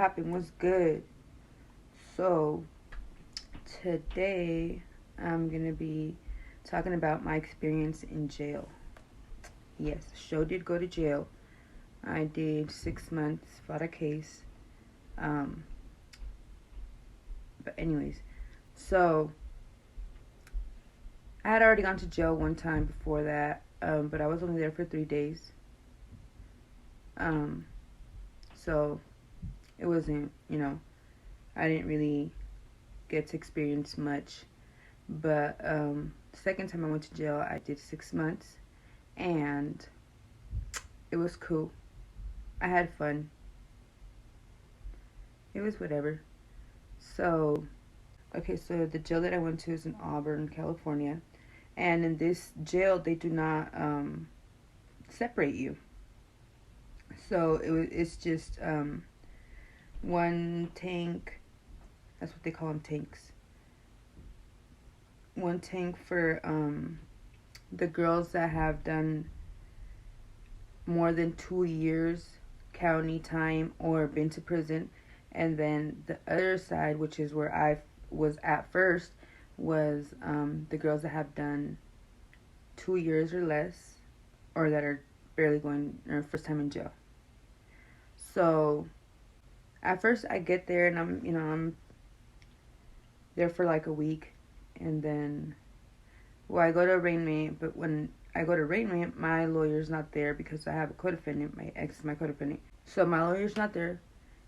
popping? What's good? So, today I'm gonna be talking about my experience in jail. Yes, show did go to jail. I did 6 months, fought a case. Um, but anyways, so I had already gone to jail one time before that, but I was only there for 3 days. Um, so it wasn't, I didn't really get to experience much. But the second time I went to jail, I did 6 months, and it was cool. I had fun. It was whatever. So, okay, so the jail that I went to is in Auburn, California, and in this jail they do not separate you. So it's just one tank. That's what they call them, tanks. One tank for the girls that have done more than 2 years county time or been to prison, and then the other side, which is where I was at first, was the girls that have done 2 years or less, or that are barely going or first time in jail. So at first I get there and I'm there for like a week, and then I go to arraignment. But when I go to arraignment, my lawyer's not there because I have a co-defendant. My ex is my co-defendant, so my lawyer's not there,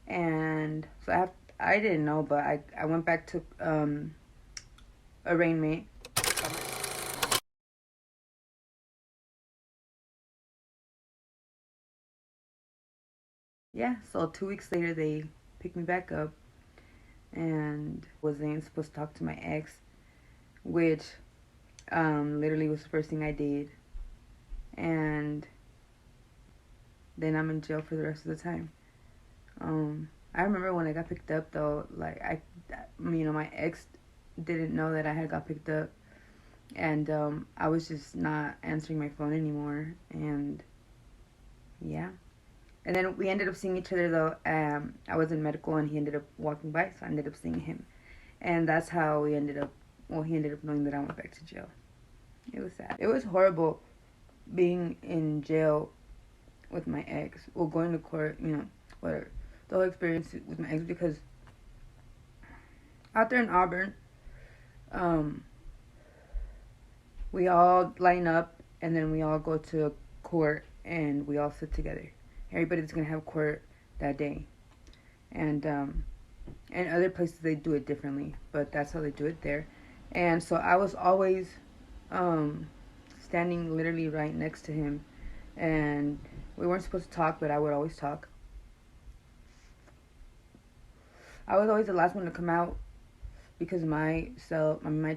and so I didn't know, but I went back to arraignment. Yeah, so 2 weeks later they picked me back up, and wasn't supposed to talk to my ex, which literally was the first thing I did, and then I'm in jail for the rest of the time. I remember when I got picked up though, like my ex didn't know that I had got picked up, and I was just not answering my phone anymore, and yeah. And then we ended up seeing each other though. I was in medical and he ended up walking by, so I ended up seeing him, and that's how we ended up. Well, he ended up knowing that I went back to jail. It was sad. It was horrible being in jail with my ex. Well, going to court, whatever. The whole experience with my ex, because out there in Auburn, um, we all line up and then we all go to court and we all sit together. Everybody's gonna have court that day, and other places they do it differently, but that's how they do it there. And so I was always standing literally right next to him, and we weren't supposed to talk, but I would always talk. I was always the last one to come out because my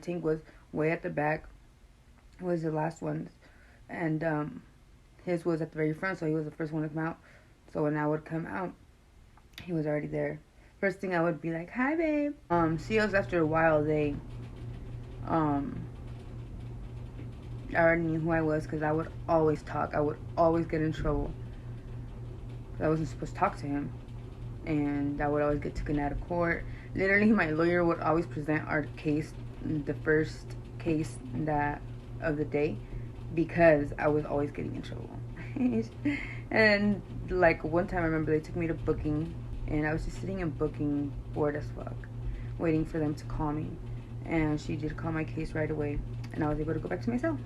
tank was way at the back. It was the last one, and his was at the very front, so he was the first one to come out. So when I would come out, he was already there. First thing I would be like, "Hi, babe." COs after a while um I already knew who I was because I would always talk. I would always get in trouble. I wasn't supposed to talk to him, and I would always get taken out of court. Literally, my lawyer would always present our case, the first case that of the day, because I was always getting in trouble. And like one time, I remember they took me to booking, and I was just sitting in booking, bored as fuck, waiting for them to call me. And she did call my case right away, and I was able to go back to my cell,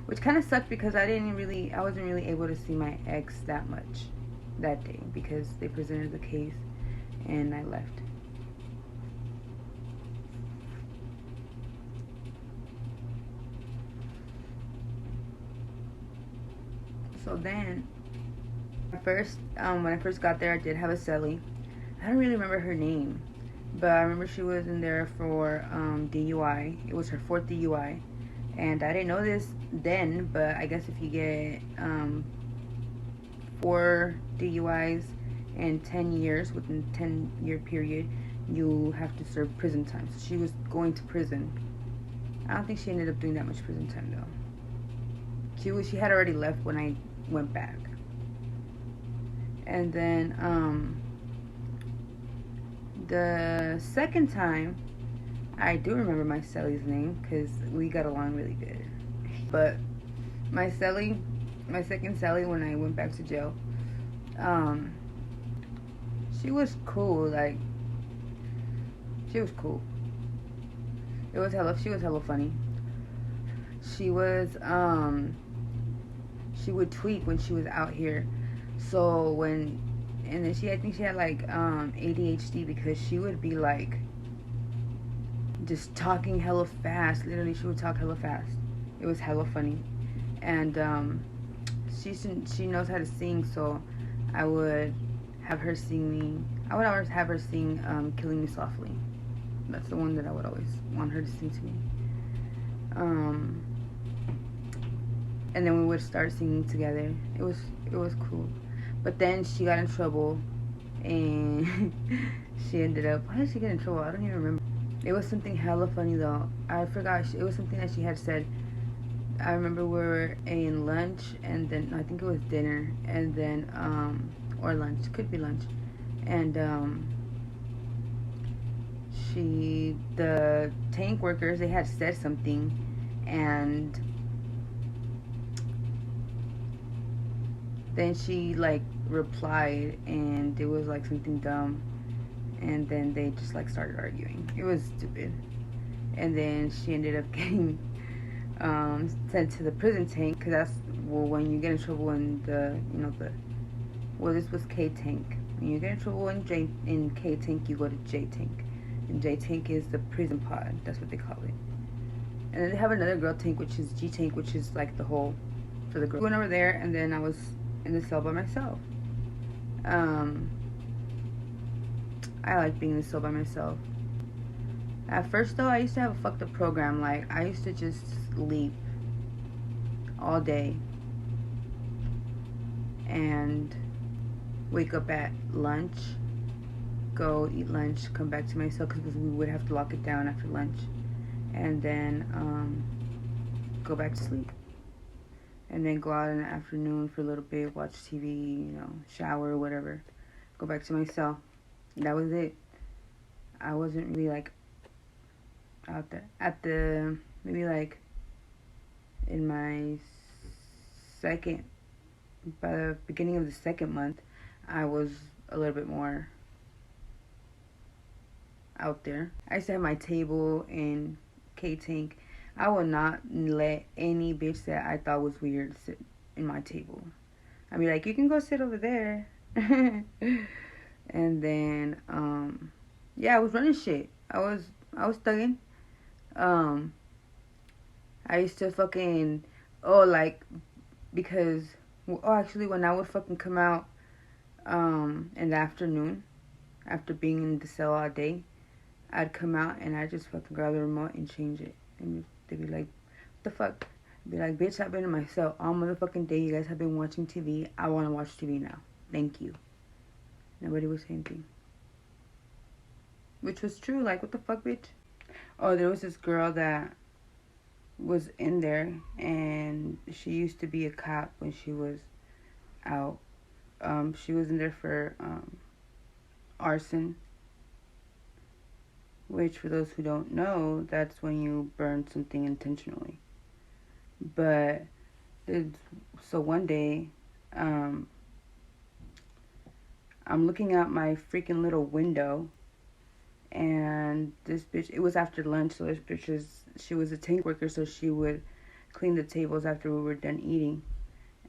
which kind of sucked because I wasn't really able to see my ex that much that day because they presented the case and I left. So then, when I first got there, I did have a cellie. I don't really remember her name, but I remember she was in there for DUI. It was her fourth DUI, and I didn't know this then, but I guess if you get 4 DUIs in 10 years, within a 10-year period, you have to serve prison time. So she was going to prison. I don't think she ended up doing that much prison time though. She had already left when I went back. And then The second time, I do remember my celly's name because we got along really good. But my celly, my second celly, when I went back to jail, um, she was cool. Like, she was cool. She was hella funny. She was, she would tweak when she was out here. So and then I think she had like, ADHD because she would be like, just talking hella fast. Literally, she would talk hella fast. It was hella funny. And, she knows how to sing, so I would have her sing me. I would always have her sing, "Killing Me Softly." That's the one that I would always want her to sing to me. And then we would start singing together. It was cool. But then she got in trouble, and she ended up. Why did she get in trouble? I don't even remember. It was something hella funny though. I forgot. It was something that she had said. I remember we were in lunch, and then I think it was dinner, and then or lunch, could be lunch, and the tank workers, they had said something, and then she like replied, and it was like something dumb, and then they just like started arguing. It was stupid, and then she ended up getting sent to the prison tank, because that's, well, when you get in trouble in the, well, this was K tank. When you get in trouble in K tank, you go to J tank, and J tank is the prison pod. That's what they call it. And then they have another girl tank, which is G tank, which is like the hole for the girl. I went over there, and then I was in the cell by myself. I like being in the cell by myself. At first, though, I used to have a fucked up program. Like, I used to just sleep all day and wake up at lunch, go eat lunch, come back to my cell, because we would have to lock it down after lunch, and then go back to sleep, and then go out in the afternoon for a little bit, watch TV, shower or whatever, go back to my cell. That was it. I wasn't really like out there at the, maybe like in my by the beginning of the second month, I was a little bit more out there. I used to have my table in K-Tank. I would not let any bitch that I thought was weird sit in my table. I'd be like, you can go sit over there. And then, yeah, I was running shit. I was thugging. I used to fucking, because, actually, when I would fucking come out, in the afternoon, after being in the cell all day, I'd come out and I'd just fucking grab the remote and change it. And they'd be like, what the fuck? I'd be like, bitch, I've been in my cell all motherfucking day. You guys have been watching TV. I want to watch TV now. Thank you. Nobody would say anything. Which was true. Like, what the fuck, bitch? Oh, there was this girl that was in there, and she used to be a cop when she was out. She was in there for arson, which, for those who don't know, that's when you burn something intentionally. But so one day, I'm looking out my freaking little window, and this bitch, it was after lunch, so this bitch she was a tank worker, so she would clean the tables after we were done eating.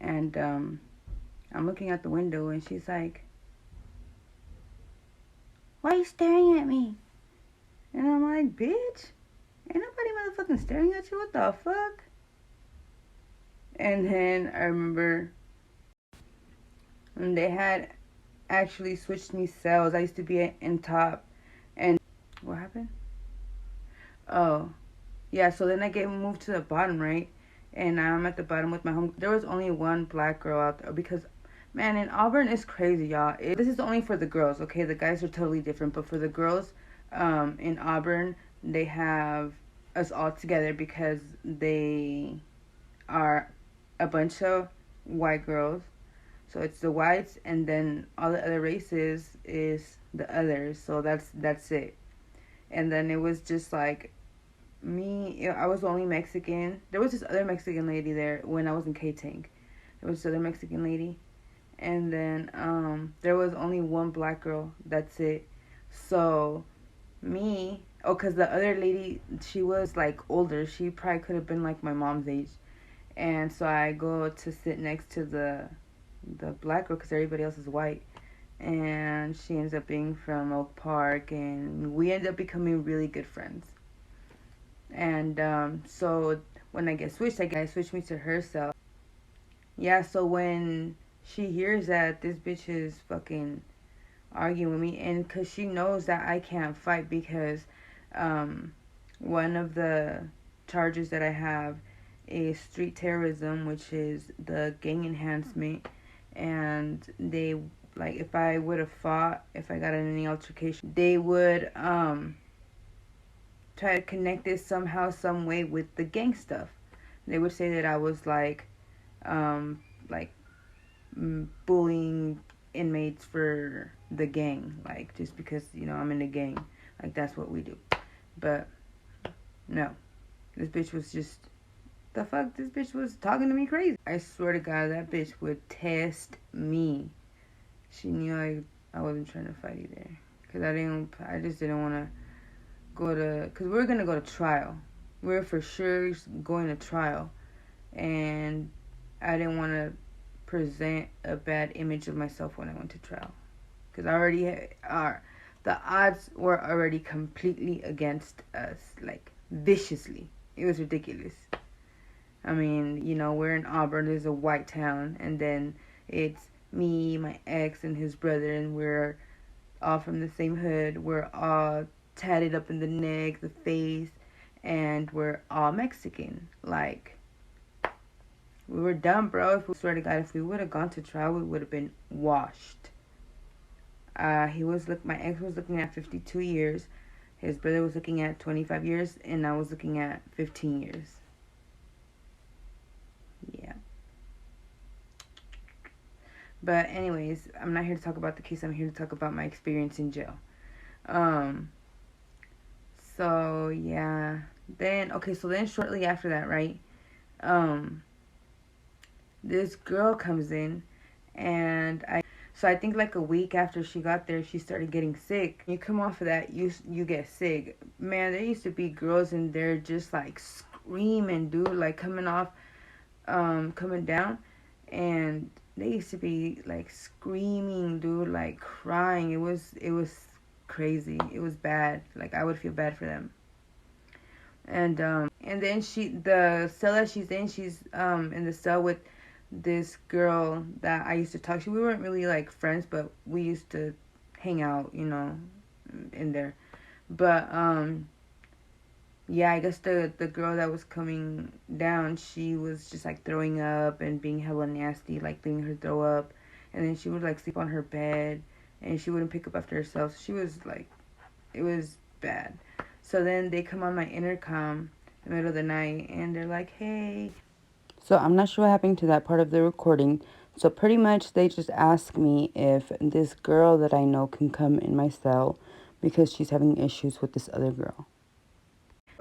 And I'm looking out the window, and she's like, why are you staring at me? And I'm like, bitch, ain't nobody motherfucking staring at you, what the fuck? And then I remember when they had actually switched me cells. I used to be in top, and what happened? Oh, yeah, so then I get moved to the bottom, right? And I'm at the bottom with my home. There was only one black girl out there, because, man, in Auburn, it's crazy, y'all. This is only for the girls, okay? The guys are totally different, but for the girls, in Auburn, they have us all together because they are a bunch of white girls So it's the whites, and then all the other races is the others. So that's it. And then it was just like me. I was the only Mexican. There was this other Mexican lady there when I was in K-Tank. There was this other Mexican lady, and then there was only one black girl. That's it. So me, oh, cause the other lady, she was like older. She probably could have been like my mom's age. And so I go to sit next to the black girl because everybody else is white. And she ends up being from Oak Park, and we end up becoming really good friends. And so when I get switched, I switch me to her cell. Yeah, so when she hears that this bitch is fucking arguing with me, and because she knows that I can't fight because one of the charges that I have is street terrorism, which is the gang enhancement, and they, like, if I would have fought, if I got in any altercation, they would try to connect it somehow, some way with the gang stuff. They would say that I was like bullying inmates for the gang, like just because I'm in the gang, like that's what we do. But no, this bitch was just the fuck. This bitch was talking to me crazy. I swear to God, that bitch would test me. She knew I wasn't trying to fight either, cause I just didn't want to go to, cause we were gonna go to trial. We were for sure going to trial, and I didn't want to present a bad image of myself when I went to trial, because I already the odds were already completely against us, like viciously. It was ridiculous. I mean, we're in Auburn. There's a white town, and then it's me, my ex, and his brother, and we're all from the same hood. We're all tatted up in the neck, the face, and we're all Mexican. Like, we were dumb, bro. Swear to God, if we would have gone to trial, we would have been washed. My ex was looking at 52 years. His brother was looking at 25 years, and I was looking at 15 years. Yeah. But anyways, I'm not here to talk about the case. I'm here to talk about my experience in jail. So yeah. Then shortly after that, right? This girl comes in, and I think like a week after she got there, she started getting sick. You come off of that, you get sick. Man, there used to be girls in there just like screaming, dude, like coming down, and they used to be like screaming, dude, like crying. It was crazy. It was bad. Like, I would feel bad for them. And then the cell that she's in the cell with this girl that I used to talk to. We weren't really like friends, but we used to hang out, in there. But yeah, I guess the girl that was coming down, she was just like throwing up and being hella nasty, like letting her throw up, and then she would like sleep on her bed, and she wouldn't pick up after herself. So she was like, it was bad. So then they come on my intercom in the middle of the night, and they're like, hey. So I'm not sure what happened to that part of the recording. So pretty much they just ask me if this girl that I know can come in my cell because she's having issues with this other girl.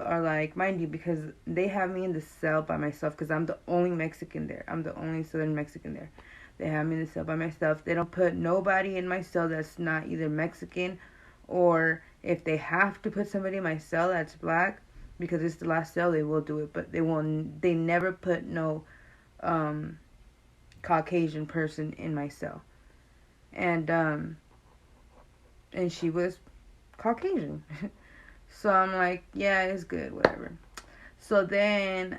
Are like, mind you, because they have me in the cell by myself because I'm the only Mexican there. I'm the only Southern Mexican there. They have me in the cell by myself. They don't put nobody in my cell that's not either Mexican, or if they have to put somebody in my cell that's black, because it's the last cell, they will do it. But they never put no Caucasian person in my cell. And she was Caucasian. So I'm like, yeah, it's good, whatever. So then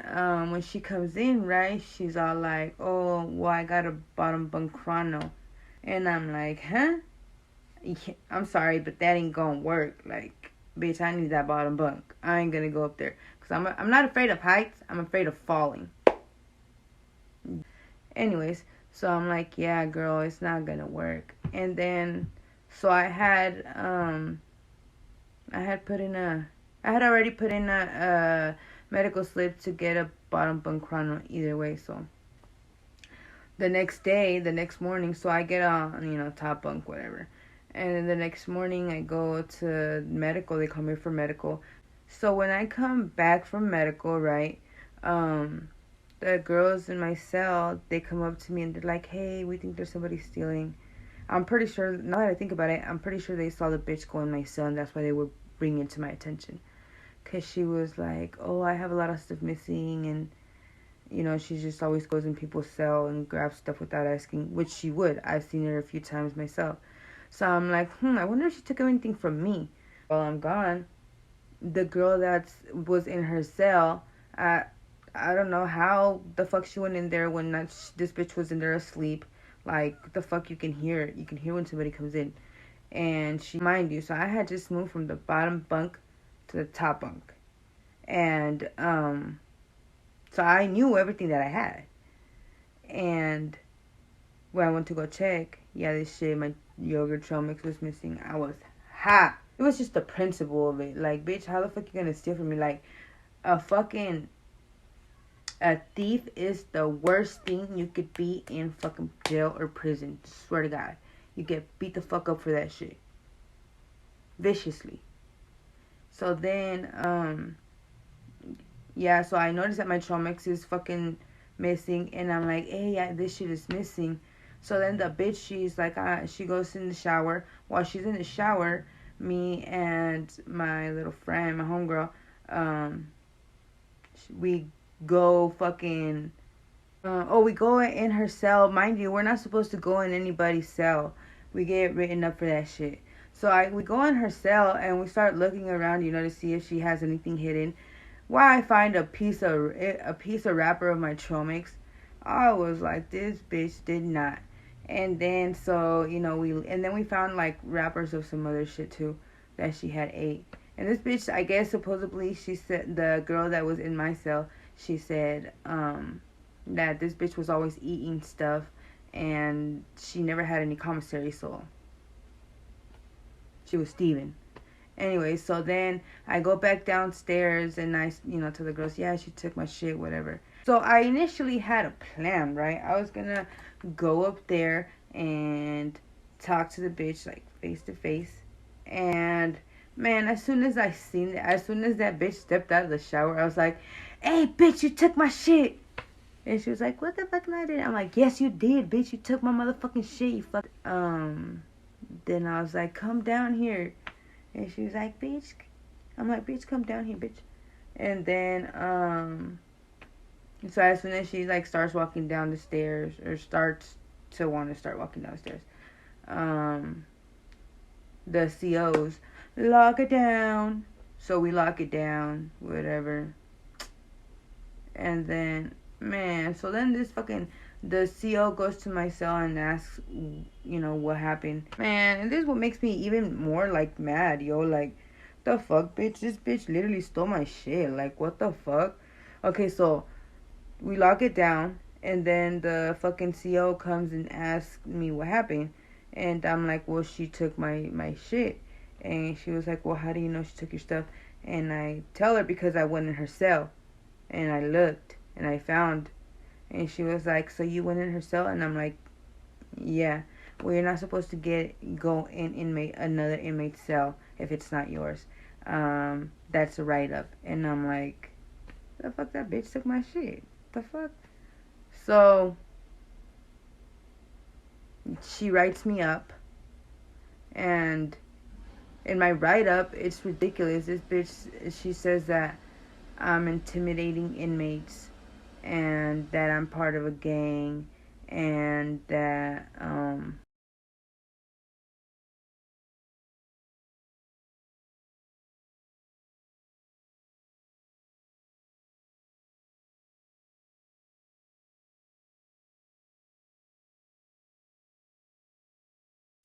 when she comes in, right, she's all like, oh, well, I got a bottom bunk chrono. And I'm like, huh? I'm sorry, but that ain't gonna work. Like, bitch, I need that bottom bunk. I ain't gonna go up there. Because I'm not afraid of heights. I'm afraid of falling. Anyways, so I'm like, yeah, girl, it's not gonna work. And then, so I had already put in a medical slip to get a bottom bunk chrono either way. So the next day, the next morning, so I get on, top bunk, whatever. And then the next morning, I go to medical. They call me for medical. So when I come back from medical, right, the girls in my cell, they come up to me and they're like, hey, we think there's somebody stealing. I'm pretty sure, now that I think about it, I'm pretty sure they saw the bitch go in my cell, and that's why they were bringing it to my attention. Because she was like, oh, I have a lot of stuff missing, and she just always goes in people's cell and grabs stuff without asking, which she would. I've seen her a few times myself. So I'm like, I wonder if she took anything from me. While I'm gone, the girl that was in her cell, I don't know how the fuck she went in there when this bitch was in there asleep. Like, the fuck, you can hear it. You can hear when somebody comes in. And she, mind you, so I had just moved from the bottom bunk to the top bunk. And, so I knew everything that I had. And when I went to go check, yeah, this shit, my yogurt trail mix was missing. I was hot. It was just the principle of it. Like, bitch, how the fuck you gonna steal from me? Like, a thief is the worst thing you could be in fucking jail or prison. Swear to God. You get beat the fuck up for that shit. Viciously. So then, yeah, so I noticed that my trail mix is fucking missing, and I'm like, hey, yeah, this shit is missing. So then the bitch, she's like, she goes in the shower. While she's in the shower, me and my little friend, my homegirl, we go fucking, we go in her cell. Mind you, we're not supposed to go in anybody's cell. We get written up for that shit. So we go in her cell and we start looking around, to see if she has anything hidden. Why I find a piece of wrapper of my Tromix, I was like, this bitch did not. And then we found like wrappers of some other shit too that she had ate. And this bitch, I guess supposedly, she said, the girl that was in my cell, she said that this bitch was always eating stuff and she never had any commissary, so she was stealing. Anyway, so then I go back downstairs and I, tell the girls, yeah, she took my shit, whatever. So I initially had a plan, right? I was gonna go up there and talk to the bitch, like, face to face. And, man, as soon as that bitch stepped out of the shower, I was like, hey, bitch, you took my shit. And she was like, what the fuck did I do? I'm like, yes, you did, bitch. You took my motherfucking shit, you fuck. Then I was like, come down here. And she was like, bitch. I'm like, bitch, come down here, bitch. And then, so as soon as she, like, starts walking down the stairs, or starts to want to start walking down the stairs, the COs, lock it down. So we lock it down, whatever. And then, man, so then the CO goes to my cell and asks, what happened. Man, and this is what makes me even more, like, mad, yo. Like, the fuck, bitch? This bitch literally stole my shit. Like, what the fuck? Okay, so we lock it down, and then the fucking CO comes and asks me what happened. And I'm like, well, she took my shit. And she was like, well, how do you know she took your stuff? And I tell her because I went in her cell. And I looked, and I found. And she was like, so you went in her cell? And I'm like, yeah. Well, you're not supposed to go in another inmate's cell if it's not yours. That's a write-up. And I'm like, the fuck, that bitch took my shit. The fuck? So she writes me up, and in my write-up, it's ridiculous. This bitch, she says that I'm intimidating inmates, and that I'm part of a gang, and that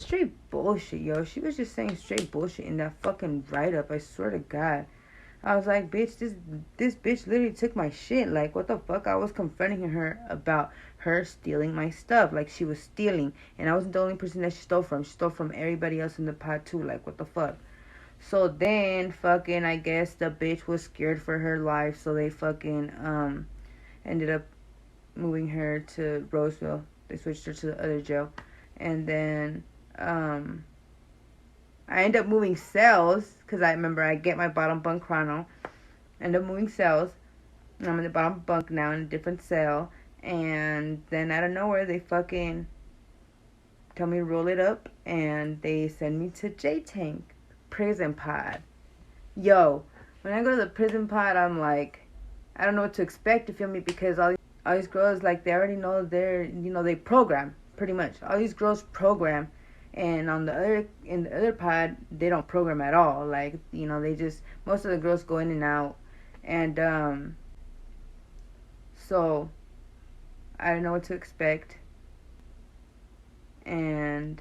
straight bullshit, yo. She was just saying straight bullshit in that fucking write-up. I swear to God. I was like, bitch, this bitch literally took my shit. Like, what the fuck? I was confronting her about her stealing my stuff. Like, she was stealing. And I wasn't the only person that she stole from. She stole from everybody else in the pod, too. Like, what the fuck? So then, fucking, I guess the bitch was scared for her life. So they fucking, ended up moving her to Roseville. They switched her to the other jail. And then I end up moving cells because I remember I get my bottom bunk chrono. End up moving cells. And I'm in the bottom bunk now in a different cell. And then out of nowhere, they fucking tell me to roll it up. And they send me to J-Tank. Prison pod. Yo, when I go to the prison pod, I'm like, I don't know what to expect, you feel me? Because all these girls, like, they already know they program, pretty much. All these girls program. And in the other pod, they don't program at all. Like, they just, most of the girls go in and out. And, so, I don't know what to expect. And